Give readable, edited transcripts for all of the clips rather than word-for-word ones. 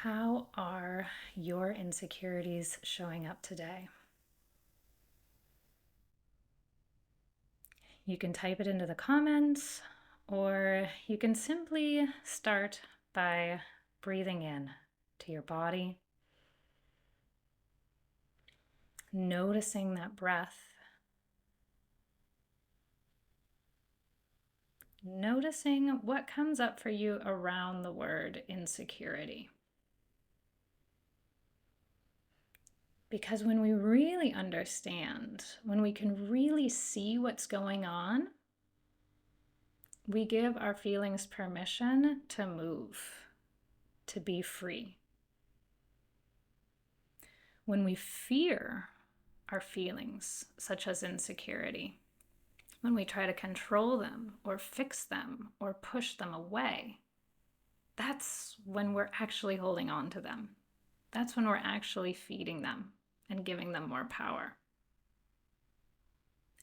How are your insecurities showing up today? You can type it into the comments, or you can simply start by breathing in to your body, noticing that breath, noticing what comes up for you around the word insecurity. Because when we really understand, when we can really see what's going on, we give our feelings permission to move, to be free. When we fear our feelings, such as insecurity, when we try to control them or fix them or push them away, that's when we're actually holding on to them. That's when we're actually feeding them and giving them more power.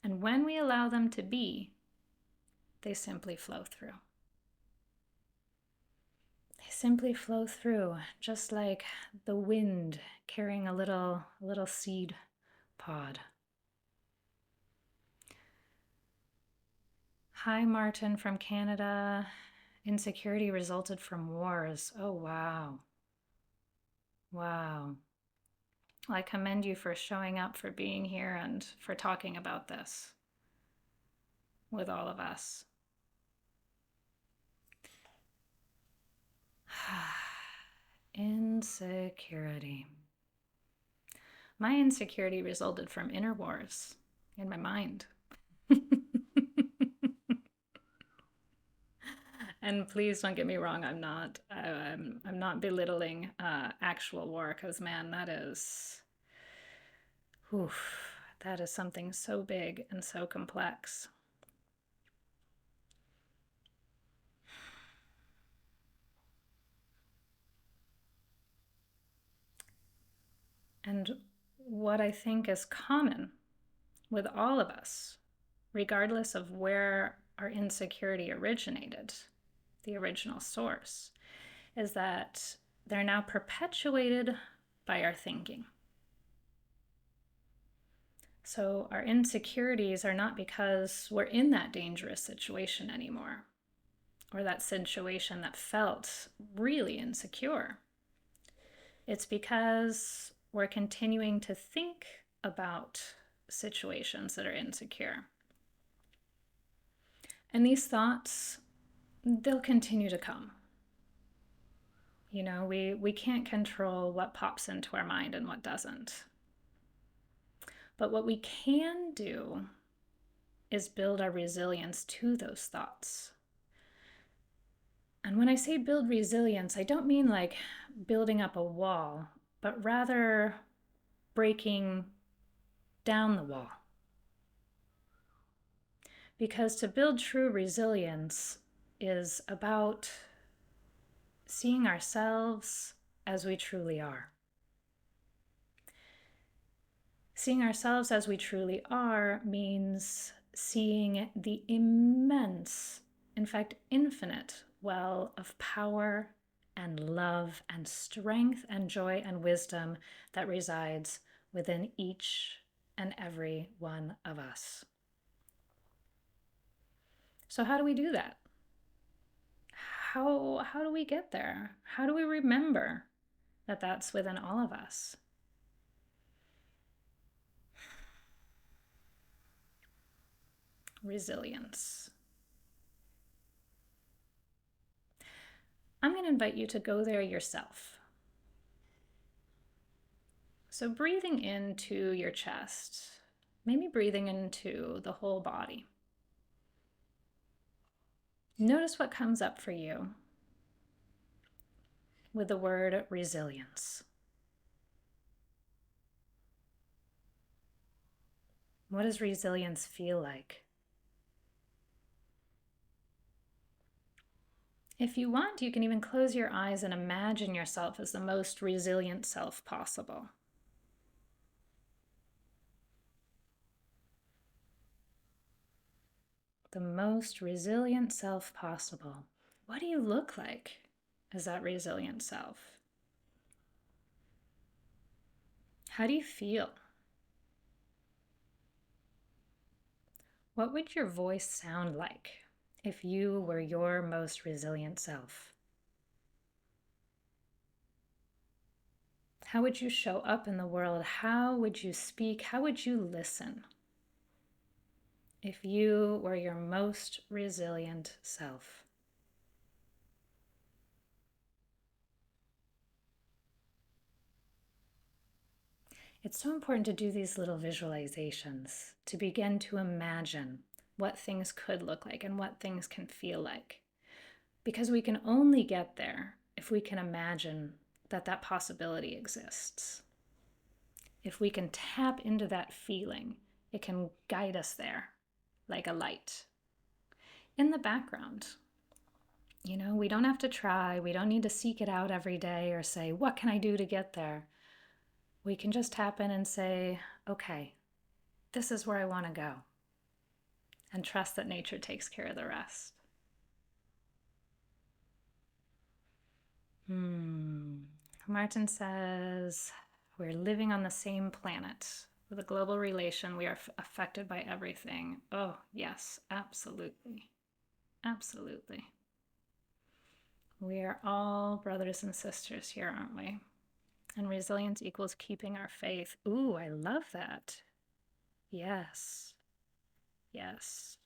And when we allow them to be, they simply flow through. They simply flow through, just like the wind carrying a little seed pod. Hi, Martin from Canada. Insecurity resulted from wars. Oh, wow. Wow. Well, I commend you for showing up, for being here, and for talking about this with all of us. Insecurity. My insecurity resulted from inner wars in my mind. And please don't get me wrong, I'm not belittling actual war, because man, that is something so big and so complex. And what I think is common with all of us, regardless of where our insecurity originated, the original source, is that they're now perpetuated by our thinking. So our insecurities are not because we're in that dangerous situation anymore, or that situation that felt really insecure. It's because we're continuing to think about situations that are insecure. And these thoughts, they'll continue to come. You know, we can't control what pops into our mind and what doesn't. But what we can do is build our resilience to those thoughts. And when I say build resilience, I don't mean like building up a wall, but rather breaking down the wall. Because to build true resilience is about seeing ourselves as we truly are. Seeing ourselves as we truly are means seeing the immense, in fact, infinite well of power and love and strength and joy and wisdom that resides within each and every one of us. So how do we do that? How do we get there? How do we remember that that's within all of us? Resilience. I'm going to invite you to go there yourself. So breathing into your chest, maybe breathing into the whole body. Notice what comes up for you with the word resilience. What does resilience feel like? If you want, you can even close your eyes and imagine yourself as the most resilient self possible. The most resilient self possible. What do you look like as that resilient self? How do you feel? What would your voice sound like if you were your most resilient self? How would you show up in the world? How would you speak? How would you listen if you were your most resilient self? It's so important to do these little visualizations, to begin to imagine what things could look like and what things can feel like. Because we can only get there if we can imagine that that possibility exists. If we can tap into that feeling, it can guide us there like a light. In the background, we don't have to try, we don't need to seek it out every day or say, what can I do to get there? We can just tap in and say, okay, this is where I want to go. And trust that nature takes care of the rest. Martin says, we're living on the same planet. With a global relation, we are affected by everything. Oh, yes, absolutely. Absolutely. We are all brothers and sisters here, aren't we? And resilience equals keeping our faith. Ooh, I love that. Yes. Yes.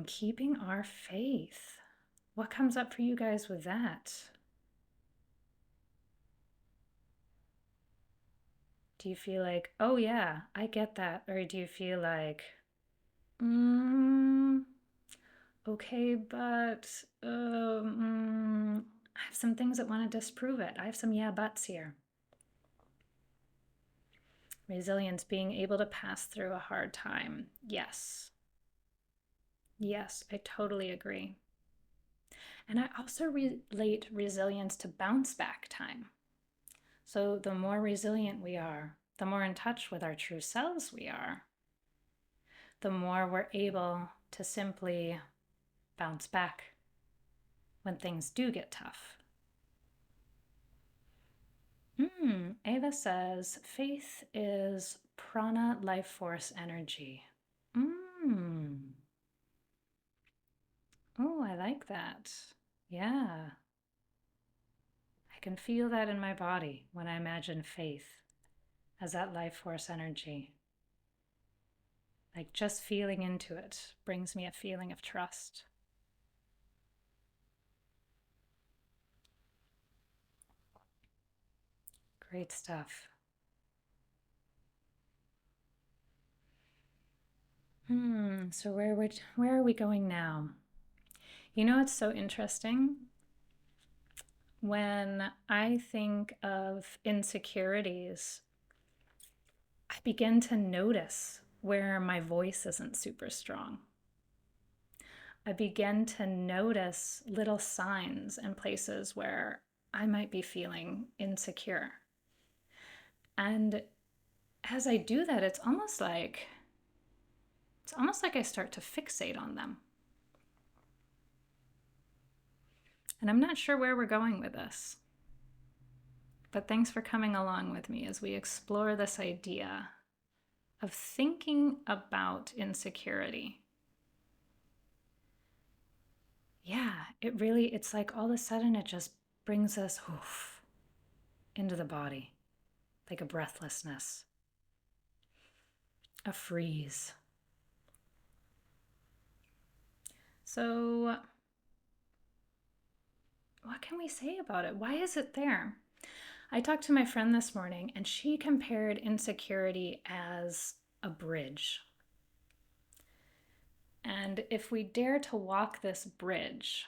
Keeping our faith. What comes up for you guys with that? Do you feel like, oh yeah, I get that? Or do you feel like, okay, but I have some things that want to disprove it. I have some yeah buts here. Resilience, being able to pass through a hard time. Yes. Yes, I totally agree. And I also relate resilience to bounce back time. So the more resilient we are, the more in touch with our true selves we are, the more we're able to simply bounce back when things do get tough. Ava says, faith is prana, life force energy. Oh, I like that. Yeah. I can feel that in my body when I imagine faith as that life force energy. Like just feeling into it brings me a feeling of trust. Great stuff. So where are we going now? It's so interesting. When I think of insecurities, I begin to notice where my voice isn't super strong. I begin to notice little signs and places where I might be feeling insecure. And as I do that, it's almost like I start to fixate on them. And I'm not sure where we're going with this. But thanks for coming along with me as we explore this idea of thinking about insecurity. Yeah, it's like all of a sudden it just brings us into the body, like a breathlessness, a freeze. So, what can we say about it? Why is it there? I talked to my friend this morning and she compared insecurity as a bridge. And if we dare to walk this bridge,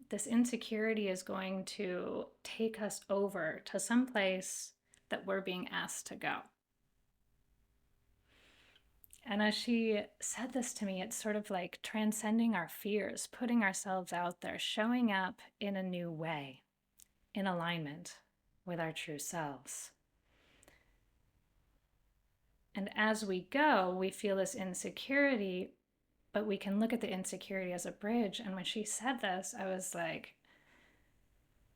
this insecurity is going to take us over to some place that we're being asked to go. And as she said this to me, it's sort of like transcending our fears, putting ourselves out there, showing up in a new way, in alignment with our true selves. And as we go, we feel this insecurity, but we can look at the insecurity as a bridge. And when she said this, I was like,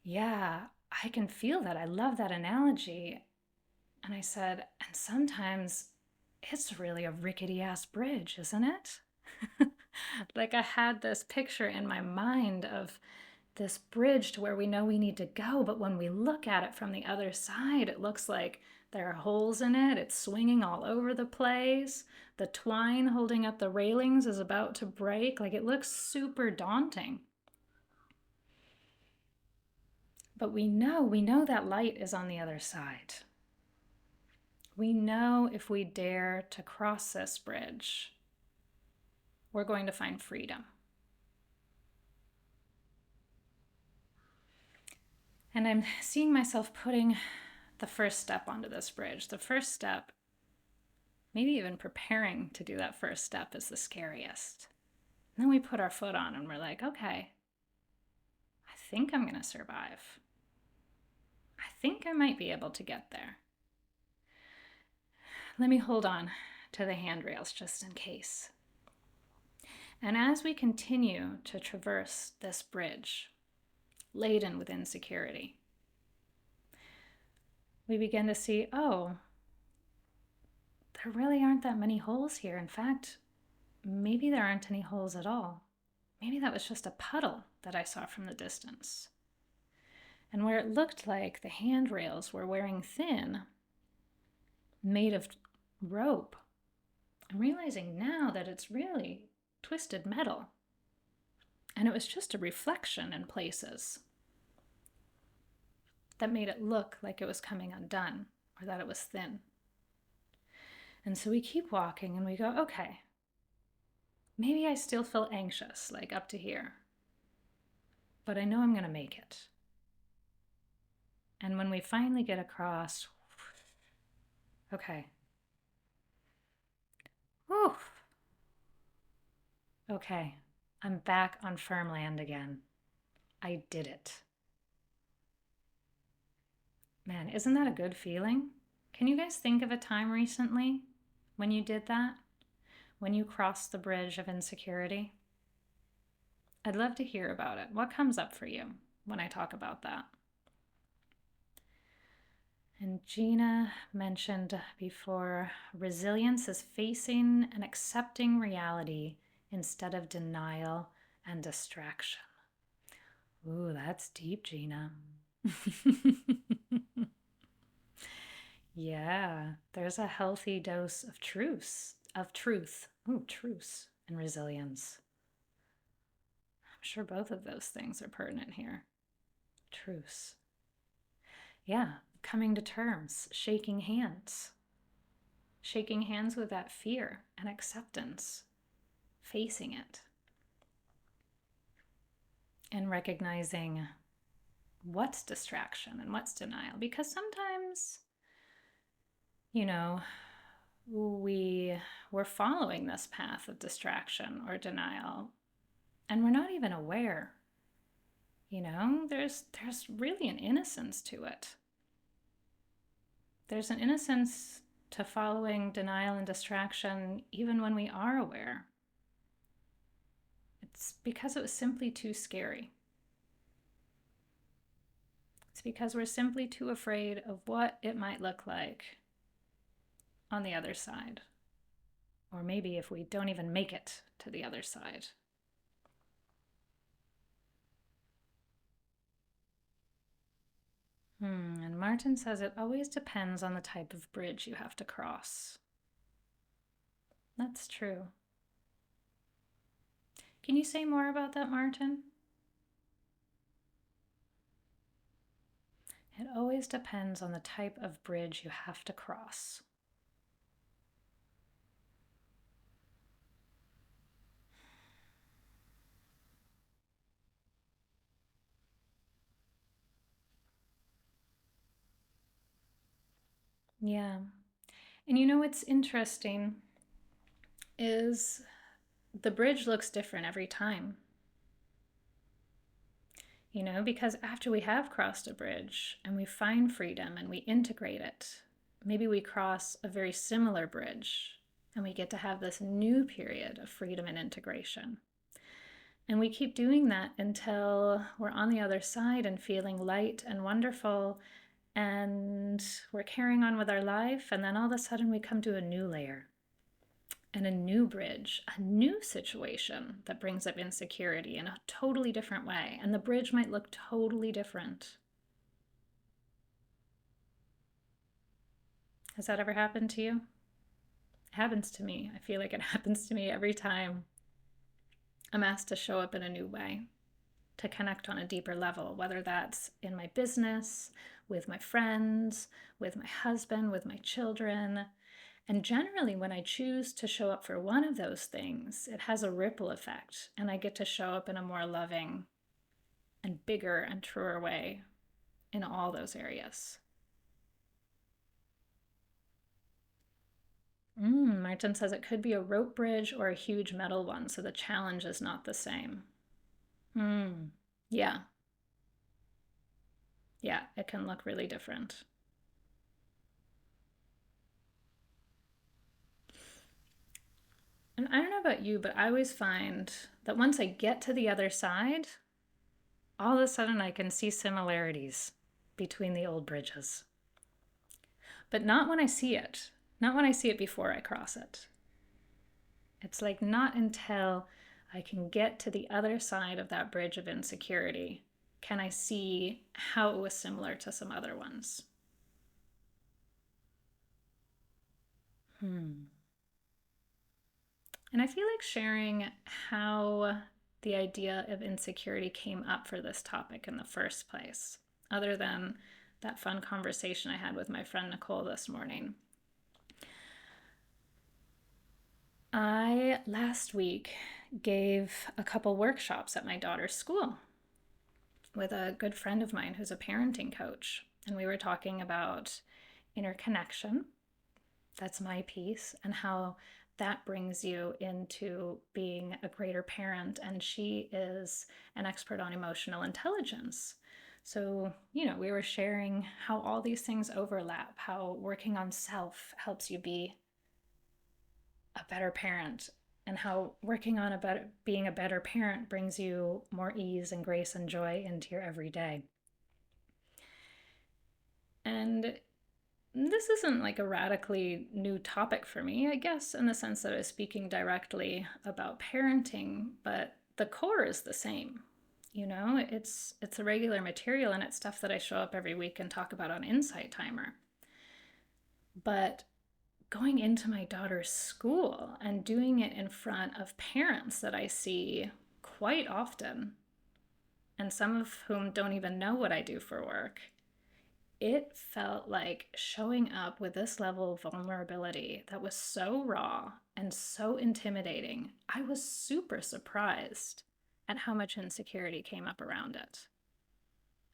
yeah, I can feel that. I love that analogy. And I said, and sometimes it's really a rickety ass bridge, isn't it? Like I had this picture in my mind of this bridge to where we know we need to go, but when we look at it from the other side, it looks like there are holes in it. It's swinging all over the place. The twine holding up the railings is about to break. Like it looks super daunting. But we know that light is on the other side. We know if we dare to cross this bridge, we're going to find freedom. And I'm seeing myself putting the first step onto this bridge. The first step, maybe even preparing to do that first step, is the scariest. And then we put our foot on and we're like, okay, I think I'm going to survive. I think I might be able to get there. Let me hold on to the handrails just in case. And as we continue to traverse this bridge, laden with insecurity, we begin to see, oh, there really aren't that many holes here. In fact, maybe there aren't any holes at all. Maybe that was just a puddle that I saw from the distance. And where it looked like the handrails were wearing thin, made of rope, I'm realizing now that it's really twisted metal. And it was just a reflection in places that made it look like it was coming undone or that it was thin. And so we keep walking and we go, okay, maybe I still feel anxious, like up to here, but I know I'm going to make it. And when we finally get across, okay. Whew. Okay, I'm back on firm land again. I did it. Man, isn't that a good feeling? Can you guys think of a time recently when you did that? When you crossed the bridge of insecurity? I'd love to hear about it. What comes up for you when I talk about that? And Gina mentioned before, resilience is facing and accepting reality instead of denial and distraction. Ooh, that's deep, Gina. Yeah, there's a healthy dose of truth. Ooh, truce and resilience. I'm sure both of those things are pertinent here. Truce. Yeah, coming to terms, shaking hands. Shaking hands with that fear and acceptance, facing it. And recognizing what's distraction and what's denial. Because sometimes, we're following this path of distraction or denial, and we're not even aware. There's really an innocence to it. There's an innocence to following denial and distraction even when we are aware. It's because it was simply too scary. It's because we're simply too afraid of what it might look like on the other side. Or maybe if we don't even make it to the other side. And Martin says it always depends on the type of bridge you have to cross. That's true. Can you say more about that, Martin? It always depends on the type of bridge you have to cross. Yeah. And what's interesting is the bridge looks different every time. Because after we have crossed a bridge and we find freedom and we integrate it, maybe we cross a very similar bridge and we get to have this new period of freedom and integration. And we keep doing that until we're on the other side and feeling light and wonderful, and we're carrying on with our life. And then all of a sudden we come to a new layer and a new bridge, a new situation that brings up insecurity in a totally different way. And the bridge might look totally different. Has that ever happened to you? It happens to me. I feel like it happens to me every time I'm asked to show up in a new way, to connect on a deeper level, whether that's in my business, with my friends, with my husband, with my children. And generally, when I choose to show up for one of those things, it has a ripple effect, and I get to show up in a more loving and bigger and truer way in all those areas. Martin says it could be a rope bridge or a huge metal one, so the challenge is not the same. Yeah, yeah, it can look really different. And I don't know about you, but I always find that once I get to the other side, all of a sudden I can see similarities between the old bridges. But not when I see it, not when I see it before I cross it. It's like not until I can get to the other side of that bridge of insecurity can I see how it was similar to some other ones. And I feel like sharing how the idea of insecurity came up for this topic in the first place, other than that fun conversation I had with my friend Nicole this morning. I last week gave a couple workshops at my daughter's school with a good friend of mine who's a parenting coach. And we were talking about interconnection. That's my piece, and how that brings you into being a greater parent. And she is an expert on emotional intelligence. So, we were sharing how all these things overlap, how working on self helps you be a better parent, and how working on being a better parent brings you more ease and grace and joy into your everyday. And this isn't like a radically new topic for me, I guess, in the sense that I was speaking directly about parenting, but the core is the same. It's a regular material, and it's stuff that I show up every week and talk about on Insight Timer. But going into my daughter's school and doing it in front of parents that I see quite often, and some of whom don't even know what I do for work, it felt like showing up with this level of vulnerability that was so raw and so intimidating. I was super surprised at how much insecurity came up around it.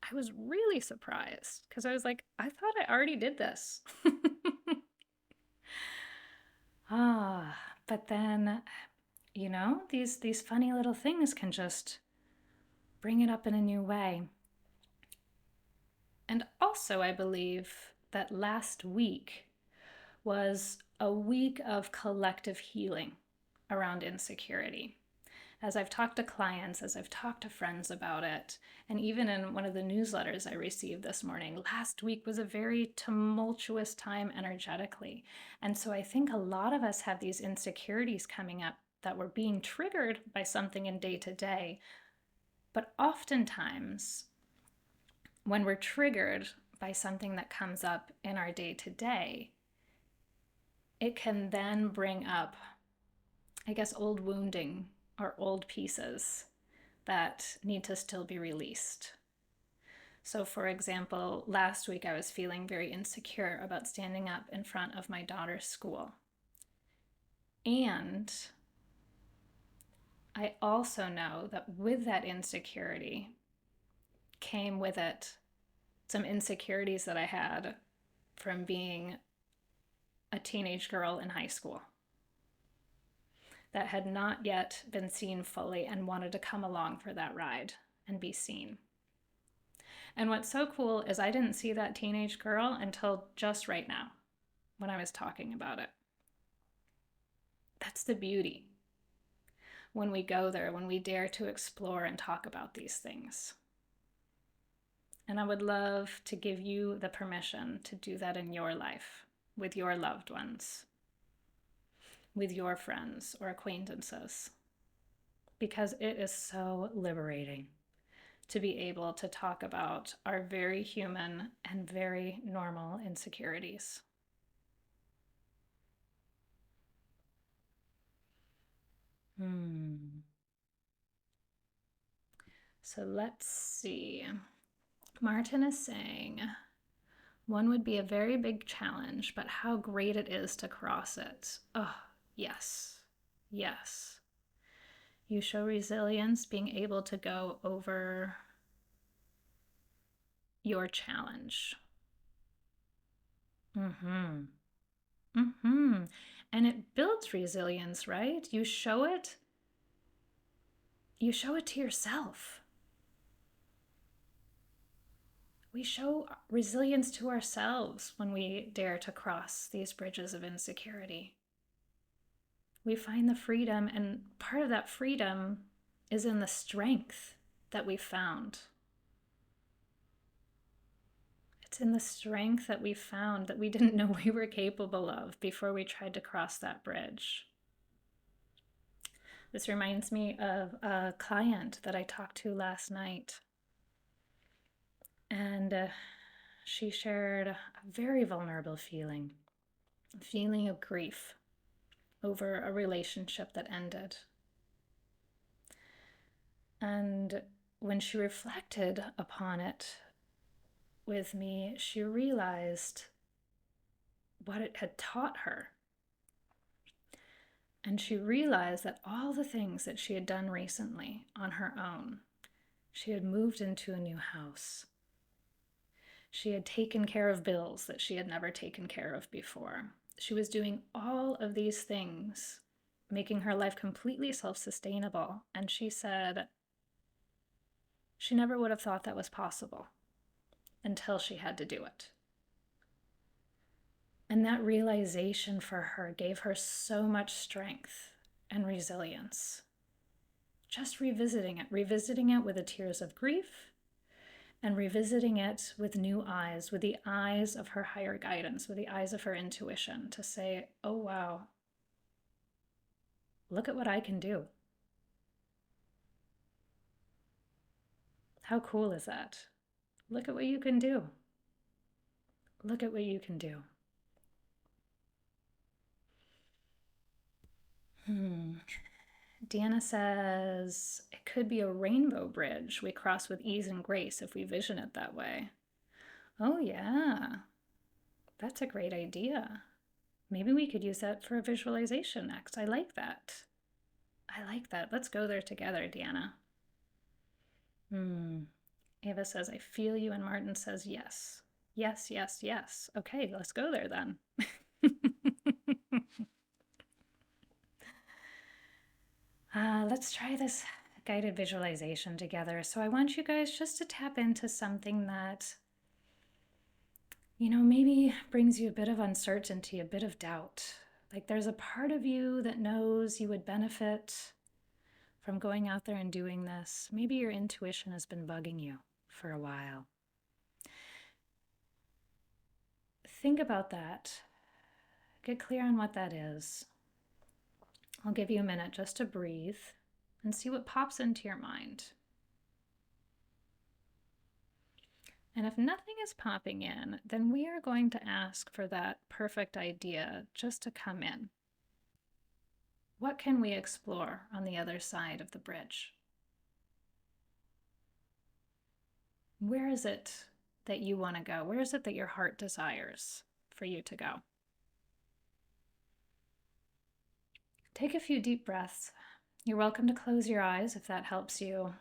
I was really surprised because I was like, I thought I already did this. But then, these funny little things can just bring it up in a new way. And also, I believe that last week was a week of collective healing around insecurity. As I've talked to clients, as I've talked to friends about it, and even in one of the newsletters I received this morning, last week was a very tumultuous time energetically. And so I think a lot of us have these insecurities coming up that were being triggered by something in day to day. But oftentimes, when we're triggered by something that comes up in our day to day, it can then bring up, I guess, old wounding or old pieces that need to still be released. So, for example, last week I was feeling very insecure about standing up in front of my daughter's school. And I also know that with that insecurity came with it some insecurities that I had from being a teenage girl in high school that had not yet been seen fully and wanted to come along for that ride and be seen. And what's so cool is I didn't see that teenage girl until just right now when I was talking about it. That's the beauty. when we go there, when we dare to explore and talk about these things. And I would love to give you the permission to do that in your life, with your loved ones, with your friends or acquaintances, because it is so liberating to be able to talk about our very human and very normal insecurities. So let's see. Martin is saying, one would be a very big challenge, but how great it is to cross it. Oh, yes. Yes. You show resilience being able to go over your challenge. Mm-hmm. Mm-hmm. And it builds resilience, right? You show it to yourself. We show resilience to ourselves when we dare to cross these bridges of insecurity. We find the freedom, and part of that freedom is in the strength that we found. It's in the strength that we found that we didn't know we were capable of before we tried to cross that bridge. This reminds me of a client that I talked to last night. And she shared a very vulnerable feeling, a feeling of grief over a relationship that ended. And when she reflected upon it with me, she realized what it had taught her. And she realized that all the things that she had done recently on her own, she had moved into a new house. She had taken care of bills that she had never taken care of before. She was doing all of these things, making her life completely self-sustainable. And she said she never would have thought that was possible until she had to do it. And that realization for her gave her so much strength and resilience. Just revisiting it with the tears of grief, and revisiting it with new eyes, with the eyes of her higher guidance, with the eyes of her intuition, to say, oh wow, look at what I can do. How cool is that? Look at what you can do. Look at what you can do. Deanna says, it could be a rainbow bridge we cross with ease and grace if we vision it that way. Oh yeah, that's a great idea. Maybe we could use that for a visualization next. I like that. Let's go there together, Deanna. Ava says, I feel you, and Martin says, yes. Yes, yes, yes. Okay, let's go there then. Let's try this guided visualization together. So I want you guys just to tap into something that, maybe brings you a bit of uncertainty, a bit of doubt. Like there's a part of you that knows you would benefit from going out there and doing this. Maybe your intuition has been bugging you for a while. Think about that. Get clear on what that is. I'll give you a minute just to breathe and see what pops into your mind. And if nothing is popping in, then we are going to ask for that perfect idea just to come in. What can we explore on the other side of the bridge? Where is it that you want to go? Where is it that your heart desires for you to go? Take a few deep breaths. You're welcome to close your eyes if that helps you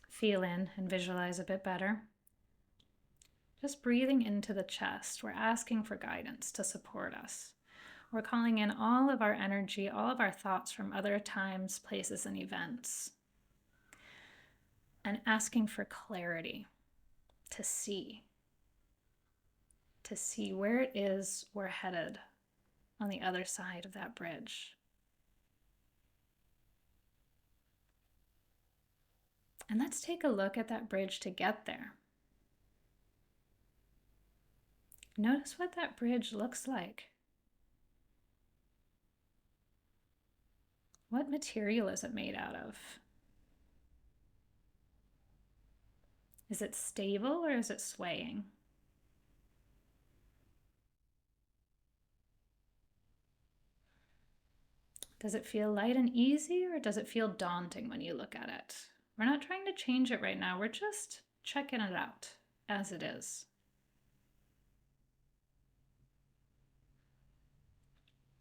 feel in and visualize a bit better. Just breathing into the chest, we're asking for guidance to support us. We're calling in all of our energy, all of our thoughts from other times, places, and events, and asking for clarity to see where it is we're headed on the other side of that bridge. And let's take a look at that bridge to get there. Notice what that bridge looks like. What material is it made out of? Is it stable or is it swaying? Does it feel light and easy, or does it feel daunting when you look at it? We're not trying to change it right now. We're just checking it out as it is.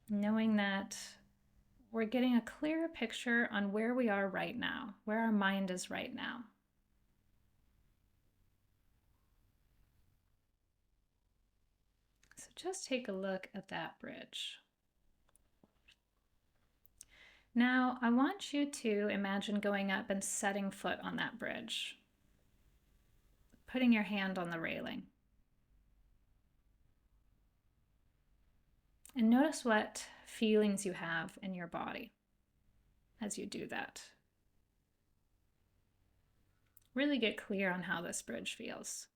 Knowing that we're getting a clearer picture on where we are right now, where our mind is right now. So just take a look at that bridge. Now, I want you to imagine going up and setting foot on that bridge, putting your hand on the railing. And notice what feelings you have in your body as you do that. Really get clear on how this bridge feels.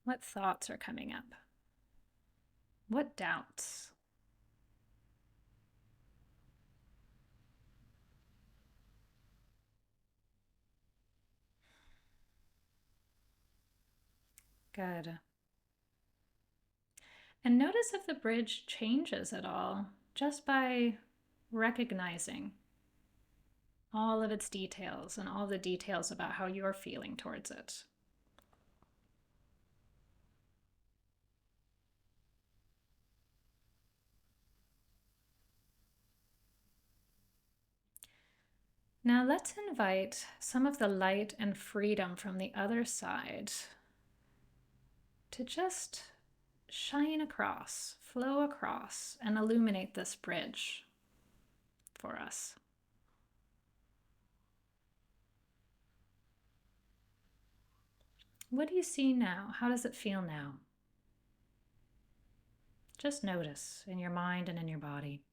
What thoughts are coming up? What doubts? Good. And notice if the bridge changes at all just by recognizing all of its details and all the details about how you're feeling towards it. Now let's invite some of the light and freedom from the other side to just shine across, flow across, and illuminate this bridge for us. What do you see now? How does it feel now? Just notice in your mind and in your body.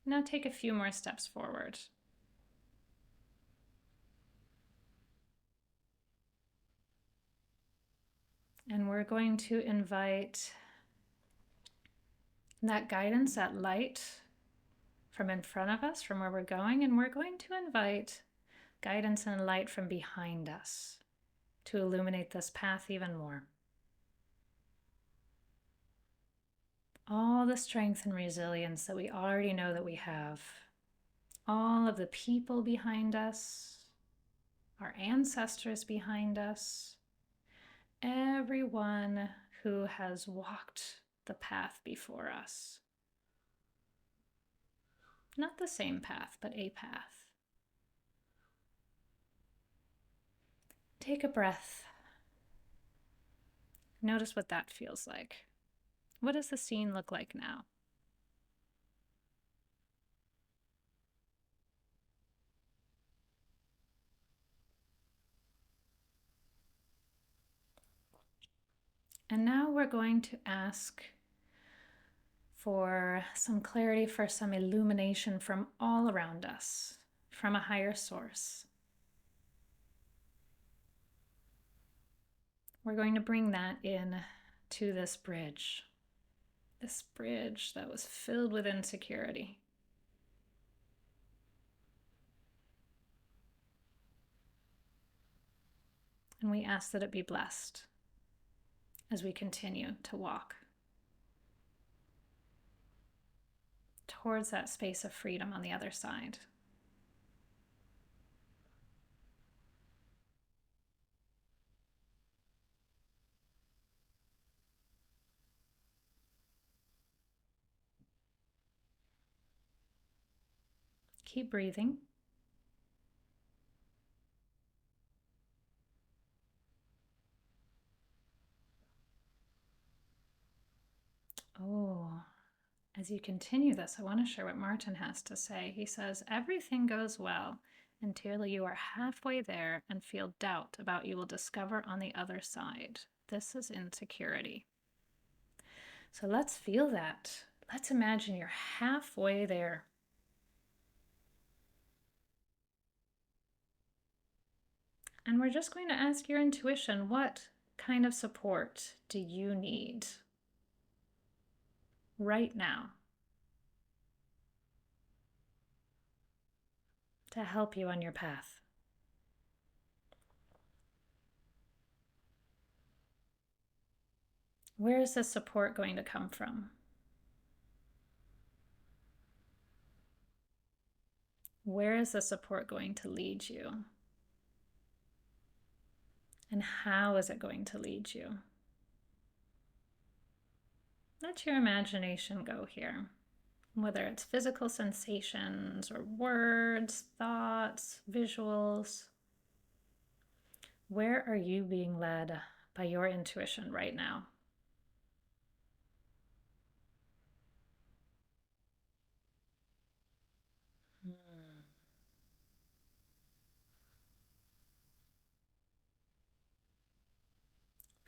Now take a few more steps forward. And we're going to invite that guidance, that light from in front of us, from where we're going, and we're going to invite guidance and light from behind us to illuminate this path even more. All the strength and resilience that we already know that we have, all of the people behind us, our ancestors behind us, everyone who has walked the path before us. Not the same path, but a path. Take a breath. Notice what that feels like. What does the scene look like now? And now we're going to ask for some clarity, for some illumination from all around us, from a higher source. We're going to bring that in to this bridge that was filled with insecurity. And we ask that it be blessed as we continue to walk towards that space of freedom on the other side. Keep breathing. Oh, As you continue this, I want to share what Martin has to say. He says, everything goes well until you are halfway there and feel doubt about what you will discover on the other side. This is insecurity. So let's feel that. Let's imagine you're halfway there. And we're just going to ask your intuition, what kind of support do you need right now to help you on your path? Where is this support going to come from? Where is the support going to lead you? And how is it going to lead you? Let your imagination go here. Whether it's physical sensations or words, thoughts, visuals. Where are you being led by your intuition right now?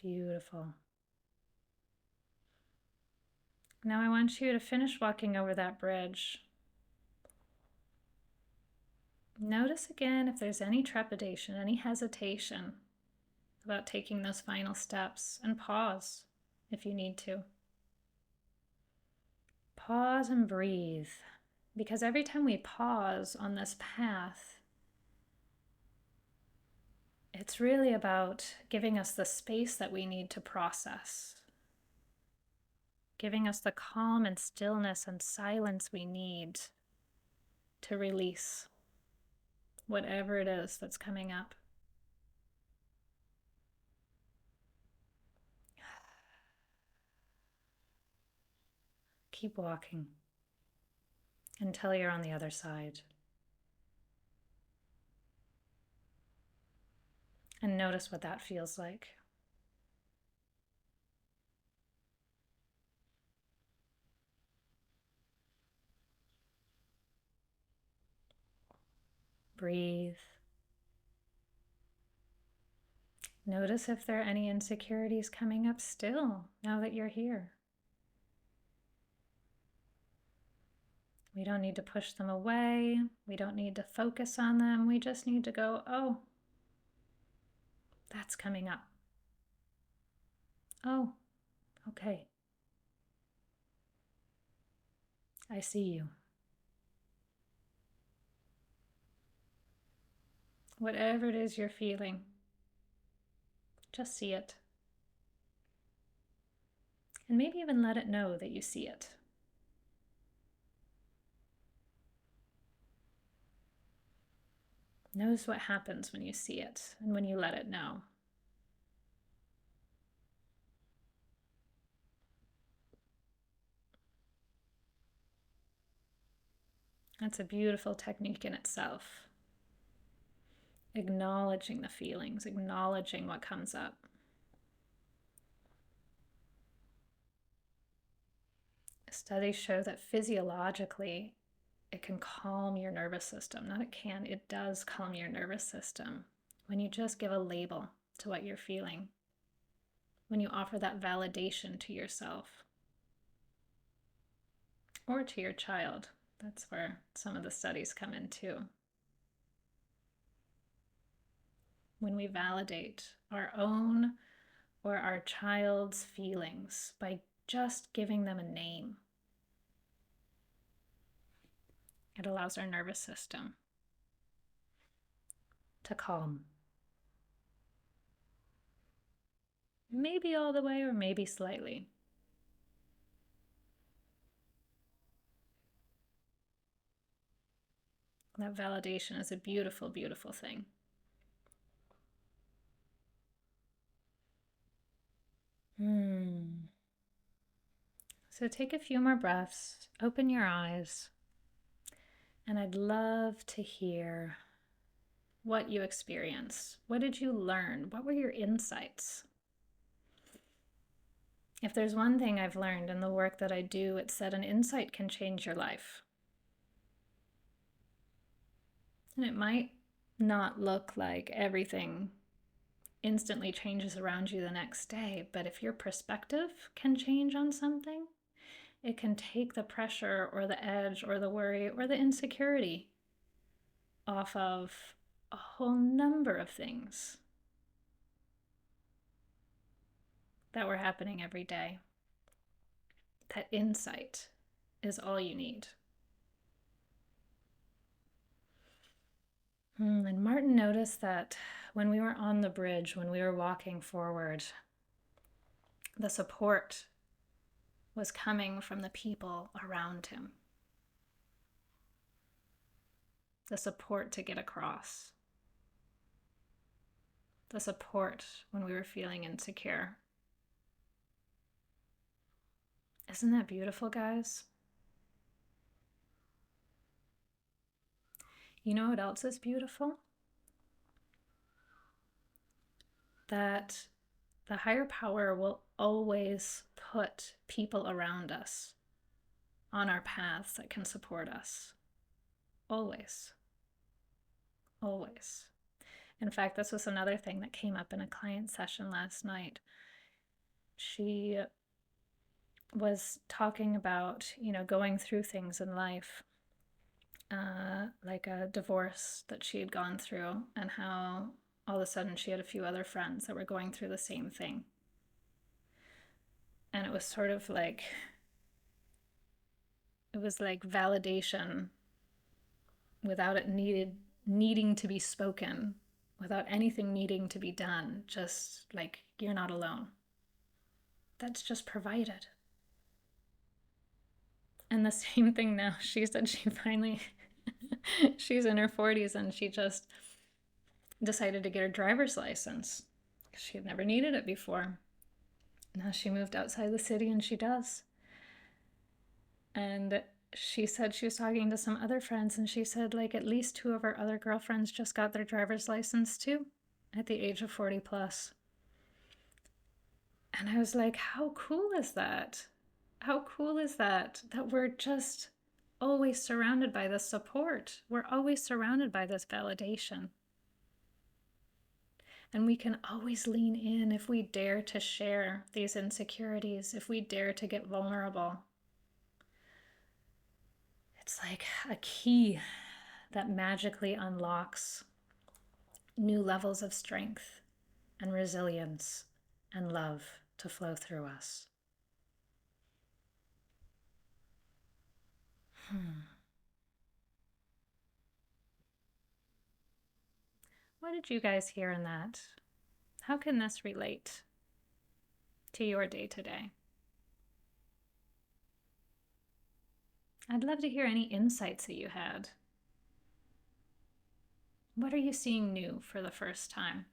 Beautiful. Now I want you to finish walking over that bridge. Notice again if there's any trepidation, any hesitation about taking those final steps, and pause if you need to. Pause and breathe, because every time we pause on this path, it's really about giving us the space that we need to process, giving us the calm and stillness and silence we need to release whatever it is that's coming up. Keep walking until you're on the other side. And notice what that feels like. Breathe. Notice if there are any insecurities coming up still now that you're here. We don't need to push them away. We don't need to focus on them. We just need to go, oh, that's coming up. Oh, okay. I see you. Whatever it is you're feeling, just see it. And maybe even let it know that you see it. Notice what happens when you see it and when you let it know. That's a beautiful technique in itself. Acknowledging the feelings, acknowledging what comes up. Studies show that physiologically, it can calm your nervous system. Not it can, it does calm your nervous system when you just give a label to what you're feeling, when you offer that validation to yourself or to your child. That's where some of the studies come in too. When we validate our own or our child's feelings by just giving them a name, it allows our nervous system to calm. Maybe all the way or maybe slightly. That validation is a beautiful, beautiful thing. So take a few more breaths, open your eyes, and I'd love to hear what you experienced. What did you learn? What were your insights? If there's one thing I've learned in the work that I do, it's that an insight can change your life. And it might not look like everything instantly changes around you the next day, but if your perspective can change on something, it can take the pressure or the edge or the worry or the insecurity off of a whole number of things that were happening every day. That insight is all you need. And Martin noticed that when we were on the bridge, when we were walking forward, the support was coming from the people around him. The support to get across. The support when we were feeling insecure. Isn't that beautiful, guys? You know what else is beautiful? That the higher power will always put people around us on our paths that can support us. Always. Always. In fact, this was another thing that came up in a client session last night. She was talking about, going through things in life, like a divorce that she had gone through, and how all of a sudden she had a few other friends that were going through the same thing. And it was sort of like, it was like validation without it needing to be spoken, without anything needing to be done, just like, you're not alone. That's just provided. And the same thing now, she said she finally, she's in her 40s and she just decided to get her driver's license because she had never needed it before. Now she moved outside the city and she does. And she said she was talking to some other friends and she said, like, at least 2 of her other girlfriends just got their driver's license too at the age of 40 plus. And I was like, how cool is that? How cool is that we're just always surrounded by this support. We're always surrounded by this validation. And we can always lean in if we dare to share these insecurities, if we dare to get vulnerable. It's like a key that magically unlocks new levels of strength and resilience and love to flow through us. What did you guys hear in that? How can this relate to your day today? I'd love to hear any insights that you had. What are you seeing new for the first time?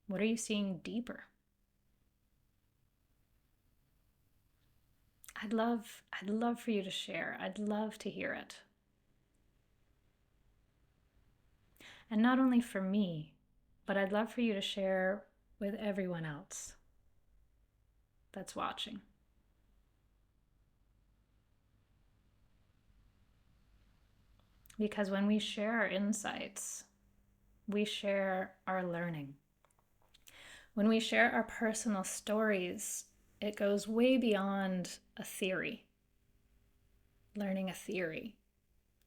What are you seeing deeper? I'd love for you to share. I'd love to hear it. And not only for me, but I'd love for you to share with everyone else that's watching. Because when we share our insights, we share our learning. When we share our personal stories, it goes way beyond a theory, learning a theory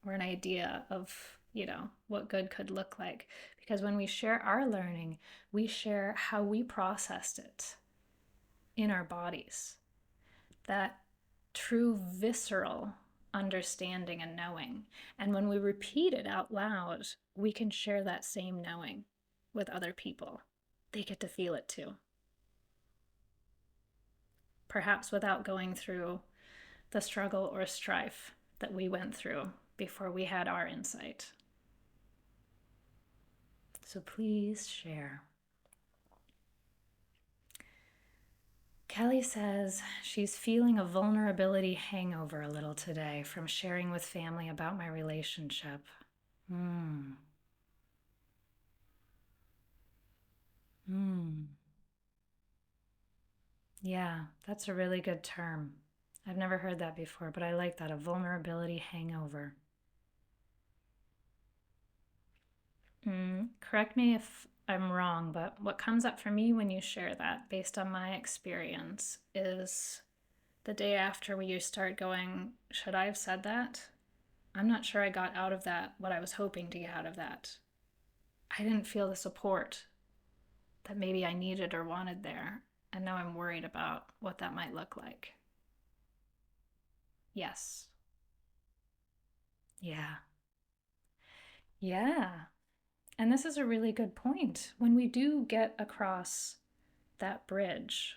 or an idea of, what good could look like. Because when we share our learning, we share how we processed it in our bodies. That true visceral understanding and knowing. And when we repeat it out loud, we can share that same knowing with other people. They get to feel it too. Perhaps without going through the struggle or strife that we went through before we had our insight. So please share. Kelly says she's feeling a vulnerability hangover a little today from sharing with family about my relationship. Yeah, that's a really good term. I've never heard that before, but I like that, a vulnerability hangover. Correct me if I'm wrong, but what comes up for me when you share that, based on my experience, is the day after where you start going, should I have said that? I'm not sure I got out of that what I was hoping to get out of that. I didn't feel the support that maybe I needed or wanted there. And now I'm worried about what that might look like. Yes. Yeah. Yeah. And this is a really good point. When we do get across that bridge,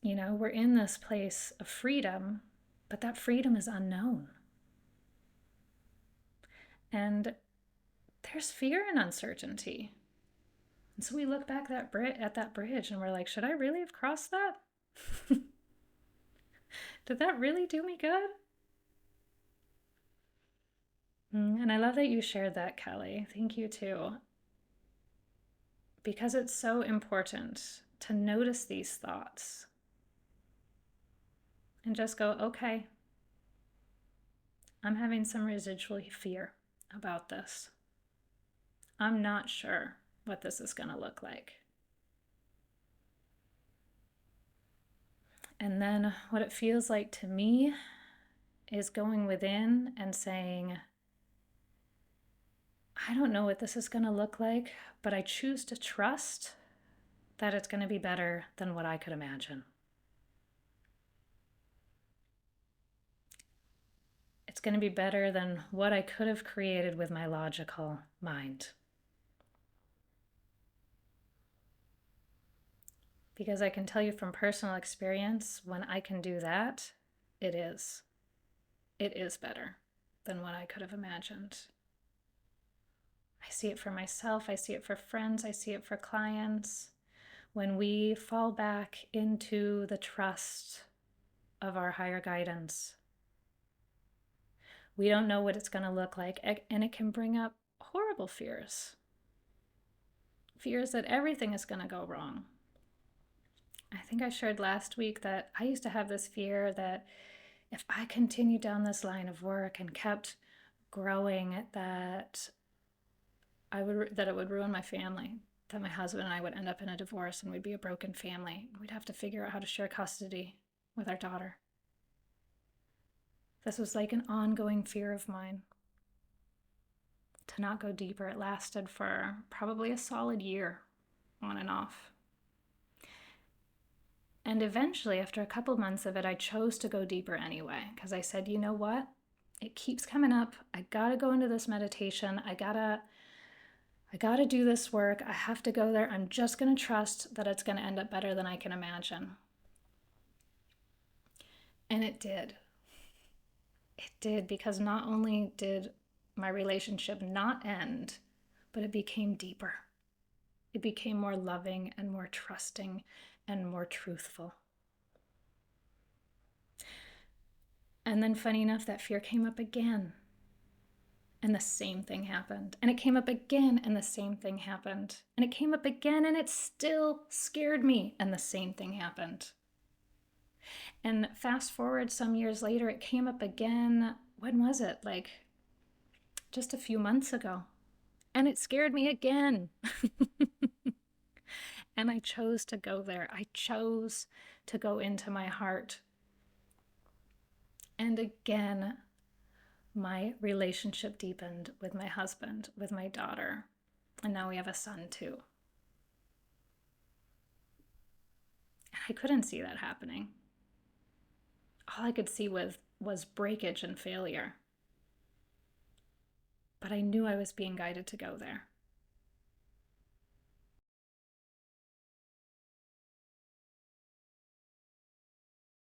we're in this place of freedom, but that freedom is unknown. And there's fear and uncertainty. And so we look back at that bridge and we're like, should I really have crossed that? Did that really do me good? And I love that you shared that, Kelly. Thank you too. Because it's so important to notice these thoughts and just go, okay, I'm having some residual fear about this. I'm not sure what this is going to look like. And then what it feels like to me is going within and saying, I don't know what this is going to look like, but I choose to trust that it's going to be better than what I could imagine. It's going to be better than what I could have created with my logical mind. Because I can tell you from personal experience, when I can do that, it is. It is better than what I could have imagined. I see it for myself, I see it for friends, I see it for clients. When we fall back into the trust of our higher guidance, we don't know what it's going to look like, and it can bring up horrible fears. Fears that everything is going to go wrong. I think I shared last week that I used to have this fear that if I continued down this line of work and kept growing, that it would ruin my family, that my husband and I would end up in a divorce and we'd be a broken family. We'd have to figure out how to share custody with our daughter. This was like an ongoing fear of mine. To not go deeper, it lasted for probably a solid year, on and off. And eventually, after a couple months of it, I chose to go deeper anyway, because I said, you know what? It keeps coming up. I gotta go into this meditation. I gotta do this work. I have to go there. I'm just gonna trust that it's gonna end up better than I can imagine. And it did. It did, because not only did my relationship not end, but it became deeper. It became more loving and more trusting and more truthful. And then, funny enough, that fear came up again. And the same thing happened. And it came up again, and the same thing happened. And it came up again, and it still scared me, and the same thing happened. And fast forward some years later, it came up again. When was it? Like just a few months ago. And it scared me again. And I chose to go there. I chose to go into my heart. And again, my relationship deepened with my husband, with my daughter, and now we have a son too. And I couldn't see that happening. All I could see was breakage and failure. But I knew I was being guided to go there.